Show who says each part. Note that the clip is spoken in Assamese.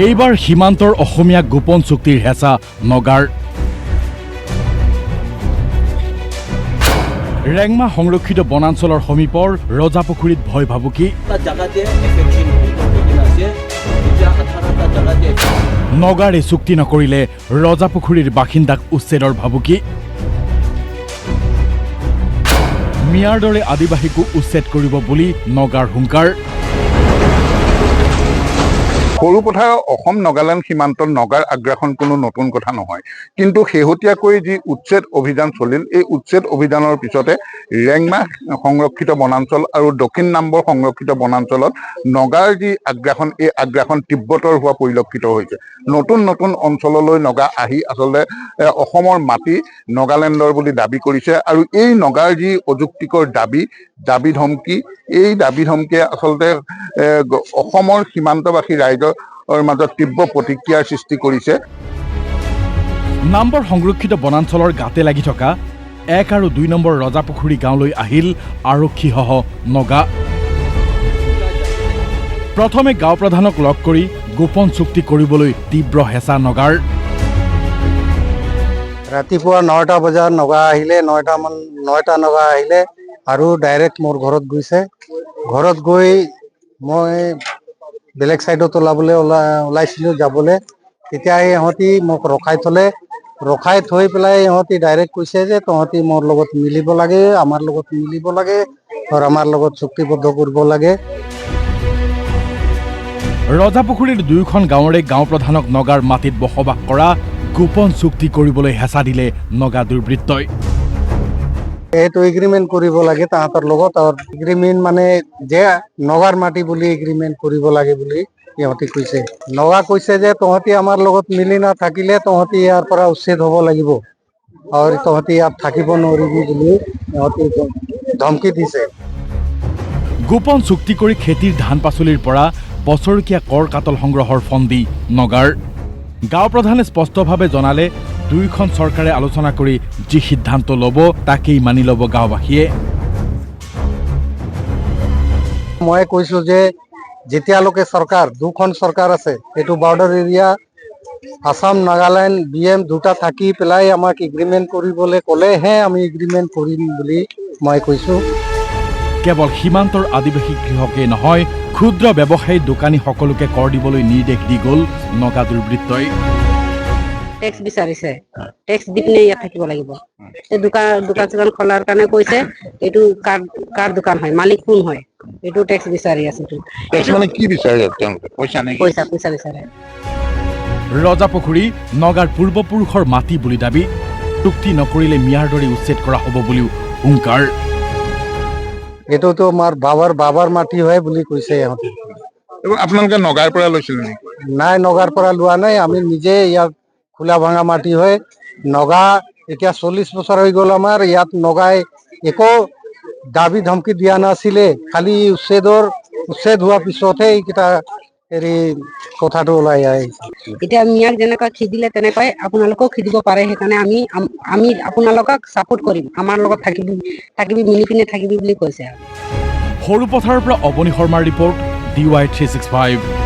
Speaker 1: এইবাৰ সীমান্তৰ অসমীয়া গোপন চুক্তিৰ হেঁচা নগাৰ। ৰেংমা সংৰক্ষিত বনাঞ্চলৰ সমীপৰ ৰজাপুখুৰীত ভয় ভাবুকি। নগাৰে চুক্তি নকৰিলে ৰজাপুখুৰীৰ বাসিন্দাক উচ্ছেদৰ ভাবুকি। মিয়াৰ দৰে আদিবাসীকো উচ্ছেদ কৰিব বুলি নগাৰ হুংকাৰ।
Speaker 2: সৰুপথাৰ অসম নাগালেণ্ড সীমান্তত নগাৰ আগ্ৰাসন কোনো নতুন কথা নহয়, কিন্তু শেহতীয়াকৈ যি উচ্ছেদ অভিযান চলিল, এই উচ্ছেদ অভিযানৰ পিছতে ৰেংমা সংৰক্ষিত বনাঞ্চল আৰু দক্ষিণ নাম্বৰ সংৰক্ষিত বনাঞ্চলত নগাৰ যি আগ্ৰাসন, এই আগ্ৰাসন তীব্ৰতৰ হোৱা পৰিলক্ষিত হৈছে। নতুন নতুন অঞ্চললৈ নগা আহি আচলতে অসমৰ মাটি নাগালেণ্ডৰ বুলি দাবী কৰিছে, আৰু এই নগাৰ যি অযুক্তিকৰ দাবী ধমকি, এই দাবী ধমকিয়ে আচলতে অসমৰ সীমান্তবাসী ৰাইজৰ মাজত তীব্ৰ প্ৰতিক্ৰিয়াৰ সৃষ্টি কৰিছে।
Speaker 1: নাম্বৰ সংৰক্ষিত বনাঞ্চলৰ গাতে লাগি থকা 1 আৰু 2 নম্বৰ ৰজাপুখুৰী গাঁৱলৈ আহিল আৰক্ষীসহ নগা। প্ৰথমে গাঁও প্ৰধানক লগ কৰি গোপন চুক্তি কৰিবলৈ তীব্ৰ হেঁচা নগাৰ।
Speaker 3: ৰাতিপুৱা 9টা বজাত নগা আহিলে, 9টা নগা আহিলে আৰু ডাইৰেক্ট মোৰ ঘৰত গৈছে। ঘৰত গৈ মই বেলেগ সাইডত ওলাইছিলো যাবলৈ, তেতিয়া ইহঁতি মোক ৰখাই থৈ পেলাই ইহঁতি ডাইৰেক্ট কৈছে যে তহঁতি মোৰ লগত মিলিব লাগে, আমাৰ লগত মিলিব লাগে আৰু আমাৰ লগত চুক্তিবদ্ধ কৰিব লাগে।
Speaker 1: ৰজাপুখুৰীৰ 2খন গাঁৱৰে গাঁও প্ৰধানক নগাৰ মাটিত বসবাস কৰা গোপন চুক্তি কৰিবলৈ হেঁচা দিলে নগা দুৰ্বৃত্তই।
Speaker 3: এইটো এগ্ৰিমেণ্ট কৰিব লাগে তাহাঁতৰ লগত, আৰু এগ্ৰিমেণ্ট মানে যে নগাৰ মাটি বুলি এগ্ৰিমেণ্ট কৰিব লাগে বুলি ইহঁতি কৈছে। নগা কৈছে যে তহঁতি আমাৰ লগত মিলি নাথাকিলে তহঁতি ইয়াৰ পৰা উচ্ছেদ হ'ব লাগিব আৰু তহঁতি ইয়াত থাকিব নোৱাৰিবি বুলি ইহঁতি ধমকি দিছে।
Speaker 1: গোপন চুক্তি কৰি খেতিৰ ধান পাচলিৰ পৰা বছৰকীয়া কৰ কাটল সংগ্ৰহৰ ফন্দি নগাৰ। গাঁও প্ৰধানে স্পষ্টভাৱে জনালে 2খন চৰকাৰে আলোচনা কৰি যি সিদ্ধান্ত ল'ব তাকেই মানি ল'ব গাঁওবাসীয়ে।
Speaker 3: মই কৈছো যে যেতিয়ালৈকে চৰকাৰ 2খন চৰকাৰ আছে, এইটো border area, Assam Nagaland BM দুটা থাকি পেলাই আমাক এগ্ৰিমেণ্ট কৰিবলৈ ক'লেহে আমি এগ্ৰিমেণ্ট কৰিম বুলি মই কৈছো।
Speaker 1: কেৱল সীমান্তৰ আদিবাসী কৃষকেই নহয়, ক্ষুদ্ৰ ব্যৱসায়ী দোকানী সকলোকে কৰ দিবলৈ নিৰ্দেশ দি গ'ল নগা দুৰ্বৃত্তই।
Speaker 4: টেক্স বিচাৰিছে, টেক্স দি পিনে ইয়াত থাকিব লাগিব। এই দোকান চোকান খোলাৰ কাৰণে কৈছে এইটো কাৰ দোকান হয়, মালিক কোন হয়, এইটো টেক্স বিচাৰি আছে।
Speaker 2: মানে কি বিচাৰে তেওঁলোকে?
Speaker 4: পইচা বিচাৰে।
Speaker 1: ৰজাপুখুৰী নগাৰ পূৰ্বপুৰুষৰ মাটি বুলি দাবী। চুক্তি নকৰিলে মিয়াৰ দৰে উচ্ছেদ কৰা হ'ব বুলিও হুংকাৰ।
Speaker 3: এইটোতো আমাৰ বাবাৰ মাটি হয় বুলি কৈছে ইহঁতে।
Speaker 2: আপোনালোকে নগাৰ পৰা লৈছিল নেকি?
Speaker 3: নাই, নগাৰ পৰা লোৱা নাই, আমি নিজে ইয়াত খোলা ভাঙা মাটি হয়। নগা এতিয়া 40 বছৰ হৈ গ'ল আমাৰ ইয়াত। নগাই একো দাবী ধমকি দিয়া নাছিলে, খালি উচ্ছেদ হোৱা পিছতহে এইকেইটা কথাটো ওলাই আহিছে।
Speaker 4: এতিয়া মিয়াক যেনেকুৱা খিদিলে তেনেকৈ আপোনালোকেও খিদিব পাৰে, সেইকাৰণে আমি আপোনালোকক ছাপোৰ্ট কৰিম, আমাৰ লগত থাকিবি মিলি পিনে থাকিবি বুলি কৈছে।
Speaker 1: সৰুপথাৰৰ পৰা অৱনী শৰ্মাৰ ৰিপৰ্ট, DY 365।